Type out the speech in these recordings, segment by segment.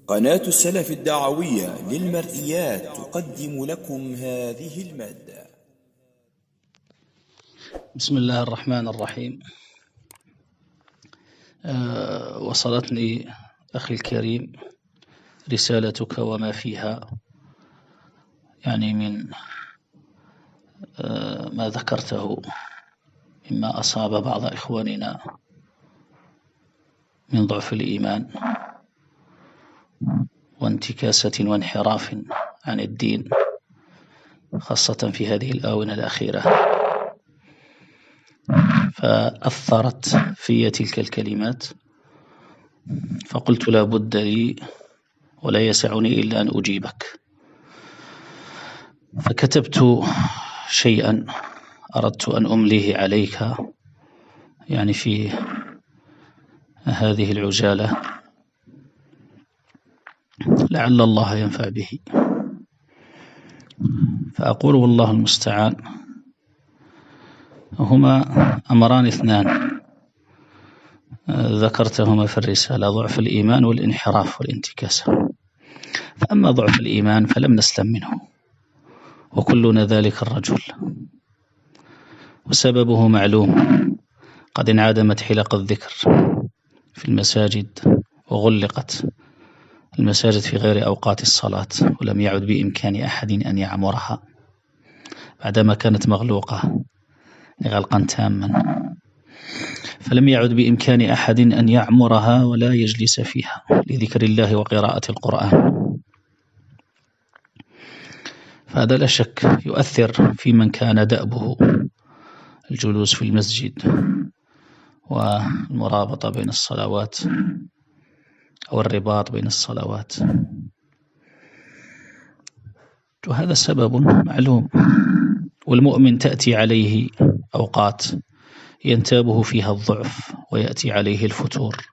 قناة السلف الدعوية للمرئيات تقدم لكم هذه المادة. بسم الله الرحمن الرحيم. وصلتني أخي الكريم رسالتك وما فيها يعني من ما ذكرته مما أصاب بعض إخواننا من ضعف الإيمان وانتكاسة وانحراف عن الدين، خاصة في هذه الآونة الأخيرة، فأثرت في تلك الكلمات، فقلت لا بد لي ولا يسعني إلا أن أجيبك. فكتبت شيئا أردت أن أمليه عليك يعني في هذه العجالة، لعل الله ينفع به. فأقول والله المستعان، هما أمران اثنان ذكرتهما في الرسالة: ضعف الإيمان والانحراف والانتكاسة. فأما ضعف الإيمان فلم نسلم منه، وكلنا ذلك الرجل، وسببه معلوم. قد انعدمت حلق الذكر في المساجد، وغلقت المساجد في غير أوقات الصلاة، ولم يعد بإمكان أحد أن يعمرها بعدما كانت مغلوقة غلقا تاما، فلم يعد بإمكان أحد أن يعمرها ولا يجلس فيها لذكر الله وقراءة القرآن. فهذا لا شك يؤثر في من كان دأبه الجلوس في المسجد والمرابطة بين الصلوات أو الرباط بين الصلوات، وهذا السبب معلوم. والمؤمن تأتي عليه أوقات ينتابه فيها الضعف ويأتي عليه الفتور،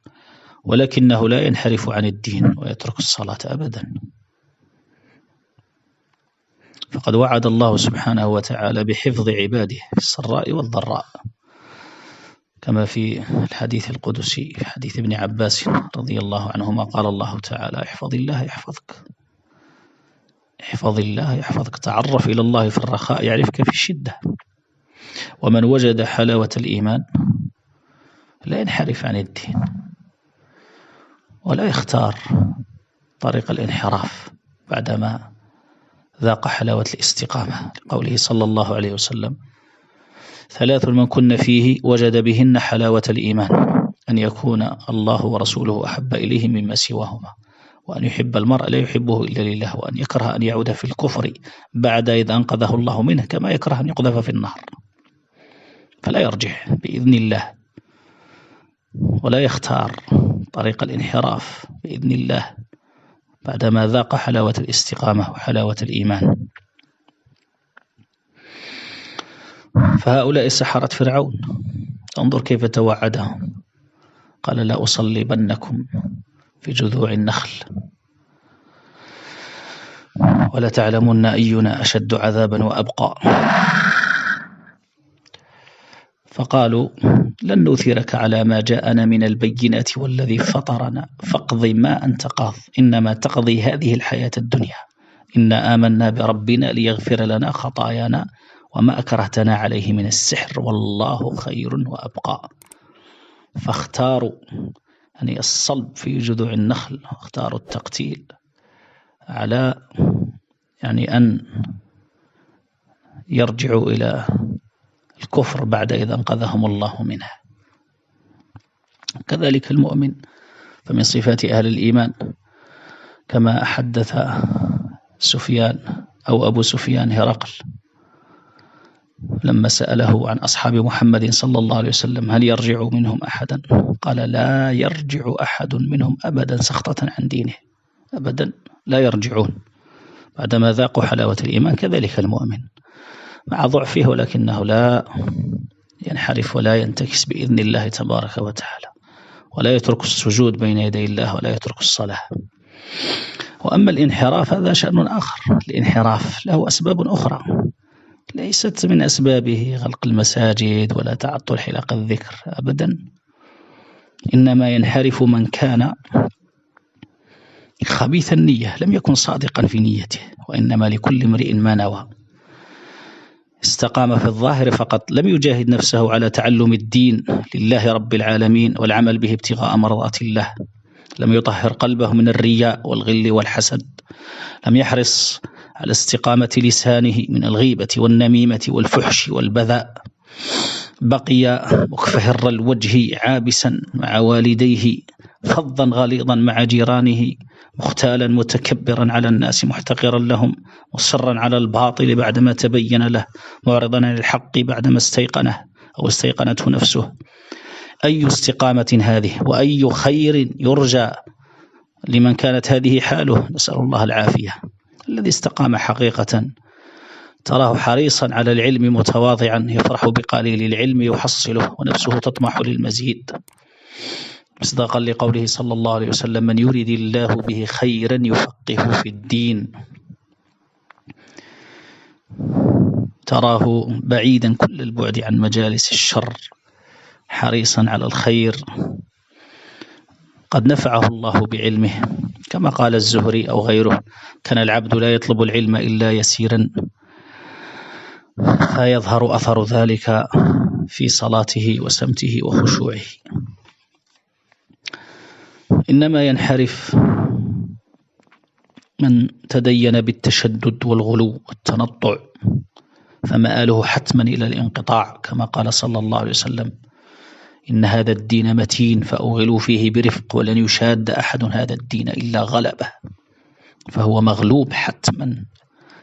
ولكنه لا ينحرف عن الدين ويترك الصلاة أبدا. فقد وعد الله سبحانه وتعالى بحفظ عباده في السراء والضراء، كما في الحديث القدسي في حديث ابن عباس رضي الله عنهما قال الله تعالى: احفظ الله يحفظك، احفظ الله يحفظك، تعرف إلى الله في الرخاء يعرفك في الشدة. ومن وجد حلاوة الإيمان لا ينحرف عن الدين ولا يختار طريق الانحراف بعدما ذاق حلاوة الاستقامة، لقوله صلى الله عليه وسلم: ثلاث من كن فيه وجد بهن حلاوة الإيمان: أن يكون الله ورسوله أحب إليه مما سواهما، وأن يحب المرء لا يحبه إلا لله، وأن يكره أن يعود في الكفر بعد إذ أنقذه الله منه، كما يكره أن يقذف في النار. فلا يرجع بإذن الله ولا يختار طريق الانحراف بإذن الله بعدما ذاق حلاوة الاستقامة وحلاوة الإيمان. فهؤلاء سحرة فرعون، انظر كيف توعدهم، قال: لا أصلبنكم في جذوع النخل ولا تعلمن أينا أشد عذابا وأبقى. فقالوا: لن نؤثرك على ما جاءنا من البينات والذي فطرنا فاقض ما أنت قاض، إنما تقضي هذه الحياة الدنيا، إنا آمنا بربنا ليغفر لنا خطايانا وما أكرهتنا عليه من السحر والله خير وأبقى. فاختاروا يعني الصلب في جذوع النخل، واختاروا التقتيل على يعني أن يرجعوا إلى الكفر بعد إذا أنقذهم الله منه. كذلك المؤمن، فمن صفات أهل الإيمان كما حدث سفيان أو أبو سفيان هرقل لما سأله عن أصحاب محمد صلى الله عليه وسلم: هل يرجع منهم أحدا؟ قال: لا يرجع أحد منهم أبدا سخطة عن دينه، أبدا لا يرجعون بعدما ذاقوا حلاوة الإيمان. كذلك المؤمن مع ضعفه ولكنه لا ينحرف ولا ينتكس بإذن الله تبارك وتعالى، ولا يترك السجود بين يدي الله ولا يترك الصلاة. وأما الانحراف هذا شأن آخر. الانحراف له أسباب أخرى ليست من أسبابه غلق المساجد ولا تعطل حلق الذكر أبدا، إنما ينحرف من كان خبيث النية، لم يكن صادقا في نيته، وإنما لكل امرئ ما نوى. استقام في الظاهر فقط، لم يجاهد نفسه على تعلم الدين لله رب العالمين والعمل به ابتغاء مرضات الله، لم يطهر قلبه من الرياء والغل والحسد، لم يحرص على استقامة لسانه من الغيبة والنميمة والفحش والبذاء، بقي مكفهر الوجه عابسا مع والديه، فظا غليظا مع جيرانه، مختالا متكبرا على الناس محتقرا لهم، مصرا على الباطل بعدما تبين له، معرضا عن الحق بعدما استيقنه أو استيقنته نفسه. أي استقامة هذه، وأي خير يرجى لمن كانت هذه حاله، نسأل الله العافية. الذي استقام حقيقة تراه حريصا على العلم متواضعا، يفرح بقليل العلم يحصله ونفسه تطمح للمزيد، مصداقا لقوله صلى الله عليه وسلم: من يريد الله به خيرا يفقهه في الدين. تراه بعيدا كل البعد عن مجالس الشر، حريصا على الخير، قد نفعه الله بعلمه، كما قال الزهري أو غيره: كان العبد لا يطلب العلم إلا يسيرا، فيظهر أثر ذلك في صلاته وسمته وخشوعه. إنما ينحرف من تدين بالتشدد والغلو والتنطع، فمآله حتما إلى الانقطاع، كما قال صلى الله عليه وسلم: إن هذا الدين متين فأوغلوا فيه برفق، ولن يشاد أحد هذا الدين إلا غلبه. فهو مغلوب حتما،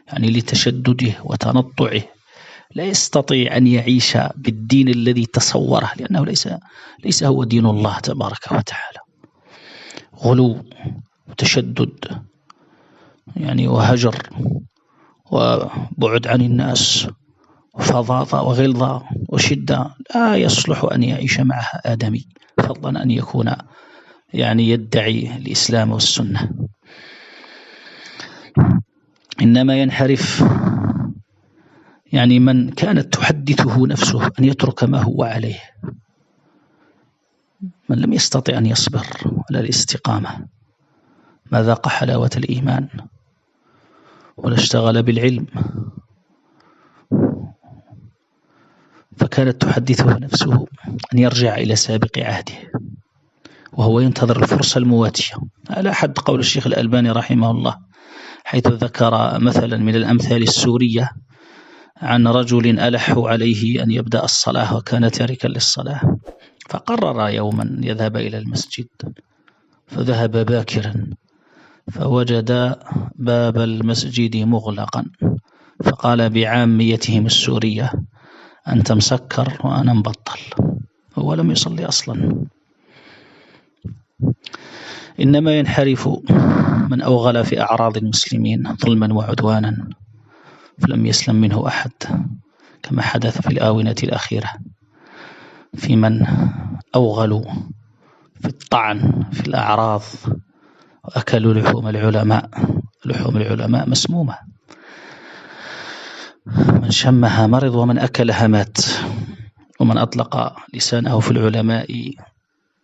يعني لتشدده وتنطعه لا يستطيع أن يعيش بالدين الذي تصوره، لأنه ليس هو دين الله تبارك وتعالى. غلو وتشدد يعني وهجر وبعد عن الناس وفظاظة وغلظة وشدة لا يصلح أن يعيش معها آدمي، فضلا أن يكون يعني يدعي الإسلام والسنة. إنما ينحرف يعني من كانت تحدثه نفسه أن يترك ما هو عليه، من لم يستطع أن يصبر على الاستقامة، ما ذاق حلاوة الإيمان ولا اشتغل بالعلم، فكانت تحدثه نفسه أن يرجع إلى سابق عهده، وهو ينتظر الفرصة المواتية، على حد قول الشيخ الألباني رحمه الله، حيث ذكر مثلا من الأمثال السورية عن رجل ألحوا عليه أن يبدأ الصلاة وكان تاركا للصلاة، فقرر يوما يذهب إلى المسجد، فذهب باكرا فوجد باب المسجد مغلقا، فقال بعاميتهم السورية: أنت مسكر وأنا مبطل. هو لم يصلي أصلا. إنما ينحرف من أوغل في أعراض المسلمين ظلما وعدوانا، فلم يسلم منه أحد، كما حدث في الآونة الأخيرة في من أوغلوا في الطعن في الأعراض وأكلوا لحوم العلماء. لحوم العلماء مسمومة، من شمها مرض ومن أكلها مات، ومن أطلق لسانه في العلماء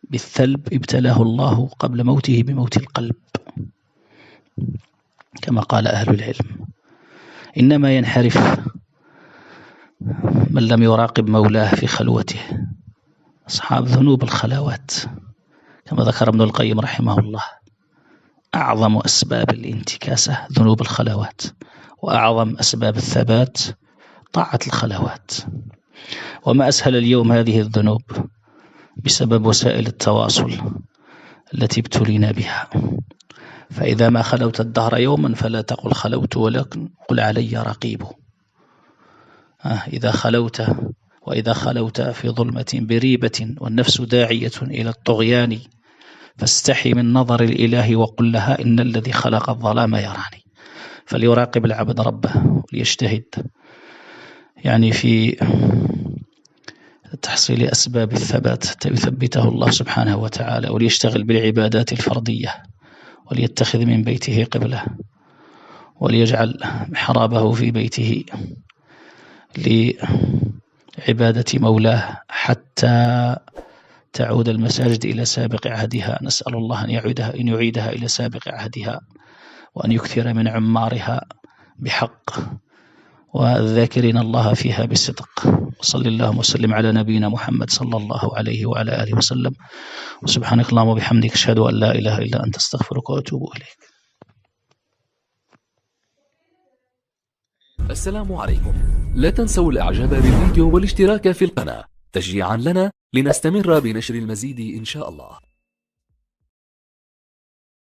بالثلب ابتلاه الله قبل موته بموت القلب، كما قال أهل العلم. إنما ينحرف من لم يراقب مولاه في خلوته، أصحاب ذنوب الخلوات، كما ذكر ابن القيم رحمه الله: أعظم أسباب الانتكاسة ذنوب الخلوات، وأعظم أسباب الثبات طاعة الخلوات. وما أسهل اليوم هذه الذنوب بسبب وسائل التواصل التي ابتلينا بها. فإذا ما خلوت الدهر يوما فلا تقل خلوت، ولكن قل علي رقيب. وإذا خلوت في ظلمة بريبة والنفس داعية إلى الطغيان، فاستحي من نظر الإله وقل لها: إن الذي خلق الظلام يراني. فليراقب العبد ربه وليجتهد يعني في تحصيل أسباب الثبات يثبته الله سبحانه وتعالى، وليشتغل بالعبادات الفردية، وليتخذ من بيته قبلة، وليجعل محرابه في بيته لعبادة مولاه، حتى تعود المساجد إلى سابق عهدها. نسأل الله أن يعيدها إلى سابق عهدها، وأن يكثر من عمارها بحق، والذاكرين الله فيها بصدق. وصلى اللهم وسلم على نبينا محمد صلى الله عليه وعلى آله وسلم. وسبحانك اللهم وبحمدك، أشهد أن لا إله إلا أنت، أستغفرك وأتوب إليك. السلام عليكم. لا تنسوا الإعجاب بالفيديو والاشتراك في القناة تشجيعا لنا لنستمر بنشر المزيد إن شاء الله.